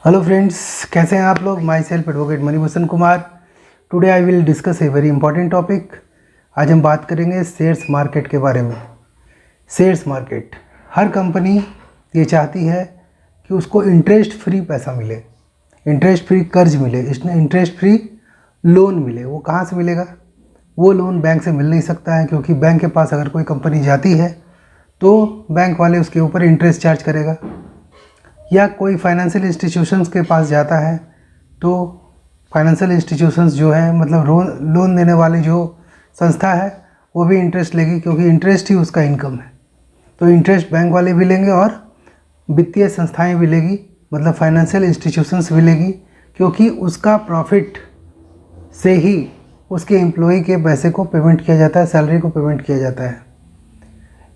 Hello friends, कैसे हैं आप लोग। My self advocate Manibhushan Kumar. Today I will discuss a very important topic. आज हम बात करेंगे शेयर्स मार्केट के बारे में। शेयर्स मार्केट, हर कंपनी ये चाहती है कि उसको इंटरेस्ट फ्री पैसा मिले, इंटरेस्ट फ्री कर्ज मिले, इंटरेस्ट फ्री लोन मिले। वो कहाँ से मिलेगा? वो लोन बैंक से मिल नहीं सकता है, क्योंकि बैंक के पास अगर कोई कंपनी जाती है तो बैंक वाले उसके ऊपर इंटरेस्ट चार्ज करेगा। या कोई फाइनेंशियल इंस्टीट्यूशंस के पास जाता है तो फाइनेंशियल इंस्टीट्यूशंस जो है, मतलब लोन देने वाली जो संस्था है, वो भी इंटरेस्ट लेगी, क्योंकि इंटरेस्ट ही उसका इनकम है। तो इंटरेस्ट बैंक वाले भी लेंगे और वित्तीय संस्थाएं भी लेगी, मतलब फाइनेंशियल इंस्टीट्यूशंस भी लेगी, क्योंकि उसका प्रॉफिट से ही उसके एम्प्लॉय के पैसे को पेमेंट किया जाता है, सैलरी को पेमेंट किया जाता है।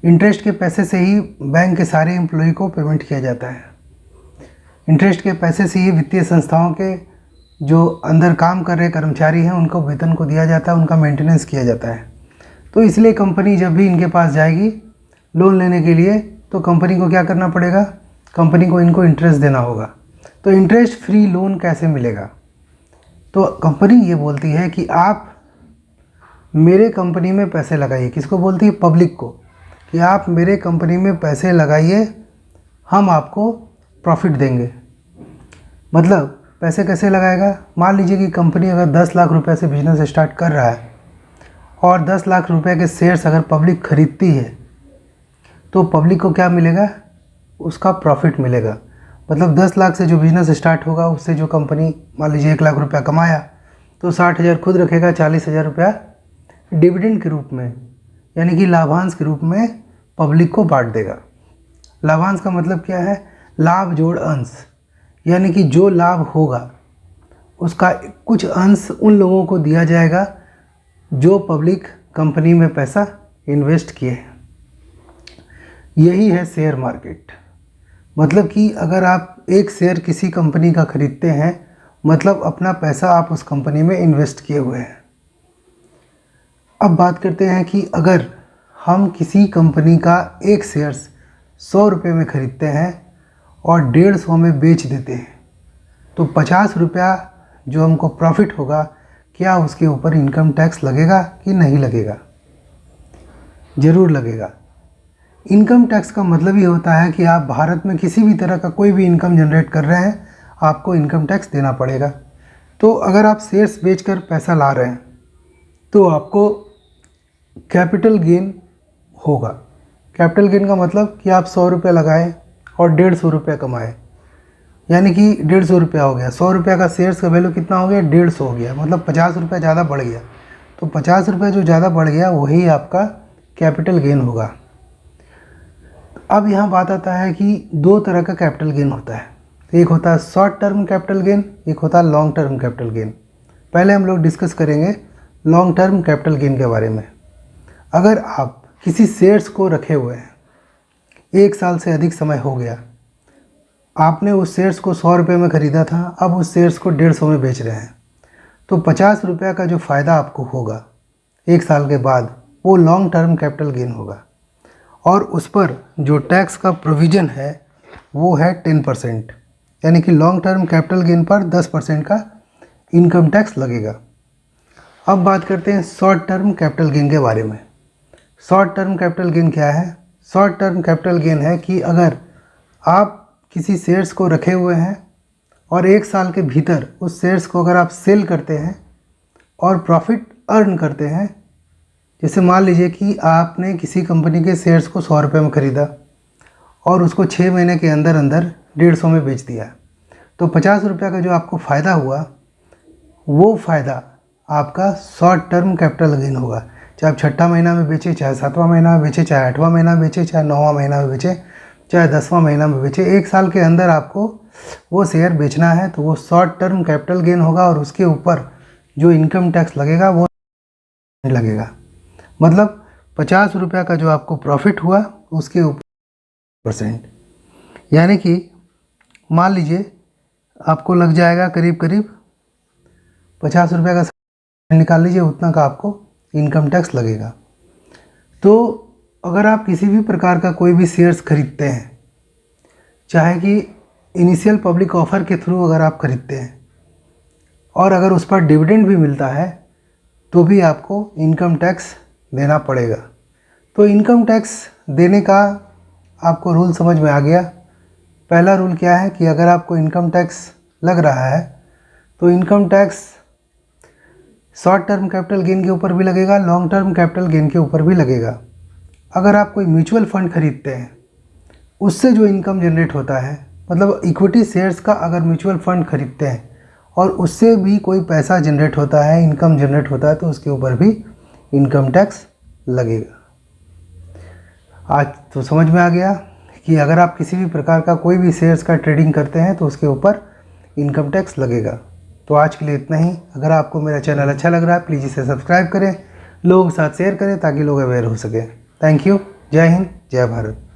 इंटरेस्ट के पैसे से ही बैंक के सारे एम्प्लॉय को पेमेंट किया जाता है। इंटरेस्ट के पैसे से ही वित्तीय संस्थाओं के जो अंदर काम कर रहे कर्मचारी हैं उनको वेतन को दिया जाता है, उनका मेंटेनेंस किया जाता है। तो इसलिए कंपनी जब भी इनके पास जाएगी लोन लेने के लिए, तो कंपनी को क्या करना पड़ेगा? कंपनी को इनको इंटरेस्ट देना होगा। तो इंटरेस्ट फ्री लोन कैसे मिलेगा? तो कंपनी ये बोलती है कि आप मेरे कंपनी में पैसे लगाइए। किसको बोलती है? पब्लिक को, कि आप मेरे कंपनी में पैसे लगाइए, हम आपको प्रॉफिट देंगे। मतलब पैसे कैसे लगाएगा? मान लीजिए कि कंपनी अगर 10 लाख रुपए से बिजनेस स्टार्ट कर रहा है और 10 लाख रुपए के शेयर्स अगर पब्लिक खरीदती है, तो पब्लिक को क्या मिलेगा? उसका प्रॉफिट मिलेगा। मतलब 10 लाख से जो बिजनेस स्टार्ट होगा, उससे जो कंपनी मान लीजिए 1 लाख रुपया कमाया, तो 60,000 खुद रखेगा, 40,000 रुपया डिविडेंड के रूप में, यानी कि लाभांश के रूप में पब्लिक को बांट देगा। लाभांश का मतलब क्या है? लाभ जोड़ अंश, यानी कि जो लाभ होगा उसका कुछ अंश उन लोगों को दिया जाएगा जो पब्लिक कंपनी में पैसा इन्वेस्ट किए हैं। यही है शेयर मार्केट। मतलब कि अगर आप एक शेयर किसी कंपनी का खरीदते हैं, मतलब अपना पैसा आप उस कंपनी में इन्वेस्ट किए हुए हैं। अब बात करते हैं कि अगर हम किसी कंपनी का एक शेयर्स 100 रुपये में खरीदते हैं और 150 में बेच देते हैं, तो 50 रुपया जो हमको प्रॉफिट होगा, क्या उसके ऊपर इनकम टैक्स लगेगा कि नहीं लगेगा? ज़रूर लगेगा। इनकम टैक्स का मतलब ये होता है कि आप भारत में किसी भी तरह का कोई भी इनकम जनरेट कर रहे हैं, आपको इनकम टैक्स देना पड़ेगा। तो अगर आप शेयर्स बेचकर पैसा ला रहे हैं तो आपको कैपिटल गेन होगा। कैपिटल गेन का मतलब कि आप 100 रुपये लगाए और 150 रुपये कमाए, यानी कि 150 रुपया हो गया। 100 रुपये का शेयर्स का वैल्यू कितना हो गया? 150 हो गया, मतलब 50 रुपये ज़्यादा बढ़ गया। तो 50 रुपये जो ज़्यादा बढ़ गया वही आपका कैपिटल गेन होगा। अब यहाँ बात आता है कि दो तरह का कैपिटल गेन होता है। एक होता है शॉर्ट टर्म कैपिटल गेन, एक होता है लॉन्ग टर्म कैपिटल गेन। पहले हम लोग डिस्कस करेंगे लॉन्ग टर्म कैपिटल गेन के बारे में। अगर आप किसी शेयर्स को रखे हुए हैं, 1 साल से अधिक समय हो गया, आपने उस शेयर्स को 100 रुपये में ख़रीदा था, अब उस शेयर्स को 150 में बेच रहे हैं, तो 50 रुपये का जो फ़ायदा आपको होगा 1 साल के बाद, वो लॉन्ग टर्म कैपिटल गेन होगा। और उस पर जो टैक्स का प्रोविज़न है वो है 10%, यानी कि लॉन्ग टर्म कैपिटल गेन पर 10% का इनकम टैक्स लगेगा। अब बात करते हैं शॉर्ट टर्म कैपिटल गेन के बारे में। शॉर्ट टर्म कैपिटल गेन क्या है? शॉर्ट टर्म कैपिटल गेन है कि अगर आप किसी शेयर्स को रखे हुए हैं और 1 साल के भीतर उस शेयर्स को अगर आप सेल करते हैं और प्रॉफिट अर्न करते हैं, जैसे मान लीजिए कि आपने किसी कंपनी के शेयर्स को 100 रुपये में ख़रीदा और उसको 6 महीने के अंदर अंदर 150 में बेच दिया, तो 50 रुपये का जो आपको फ़ायदा हुआ, वो फ़ायदा आपका शॉर्ट टर्म कैपिटल गेन होगा। चाहे आप 6वां महीना में बेचे, चाहे 7वां महीना में बेचे, चाहे 8वां महीना में बेचे, चाहे 9वां महीना में बेचे, चाहे 10वां महीना में बेचे, 1 साल के अंदर आपको वो शेयर बेचना है, तो वो शॉर्ट टर्म कैपिटल गेन होगा और उसके ऊपर जो इनकम टैक्स लगेगा वो नहीं लगेगा। मतलब 50 रुपये का जो आपको प्रॉफिट हुआ उसके ऊपर %, यानी कि मान लीजिए आपको लग जाएगा करीब करीब 50 रुपये का निकाल लीजिए, उतना का आपको इनकम टैक्स लगेगा। तो अगर आप किसी भी प्रकार का कोई भी शेयर्स खरीदते हैं, चाहे कि इनिशियल पब्लिक ऑफ़र के थ्रू अगर आप खरीदते हैं और अगर उस पर डिविडेंड भी मिलता है तो भी आपको इनकम टैक्स देना पड़ेगा। तो इनकम टैक्स देने का आपको रूल समझ में आ गया। पहला रूल क्या है कि अगर आपको इनकम टैक्स लग रहा है तो income tax short term capital gain के ऊपर भी लगेगा, लॉन्ग टर्म कैपिटल गेन के ऊपर भी लगेगा। अगर आप कोई म्यूचुअल फंड खरीदते हैं उससे जो इनकम जनरेट होता है, मतलब इक्विटी शेयर्स का अगर म्यूचुअल फंड खरीदते हैं और उससे भी कोई पैसा जनरेट होता है, इनकम जनरेट होता है, तो उसके ऊपर भी इनकम टैक्स लगेगा। आज तो समझ में आ गया कि अगर आप किसी भी प्रकार का कोई भी शेयर्स का ट्रेडिंग करते हैं तो उसके ऊपर इनकम टैक्स लगेगा। तो आज के लिए इतना ही। अगर आपको मेरा चैनल अच्छा लग रहा है प्लीज़ इसे सब्सक्राइब करें, लोगों के साथ शेयर करें ताकि लोग अवेयर हो सकें। Thank you. जय हिंद, जय भारत।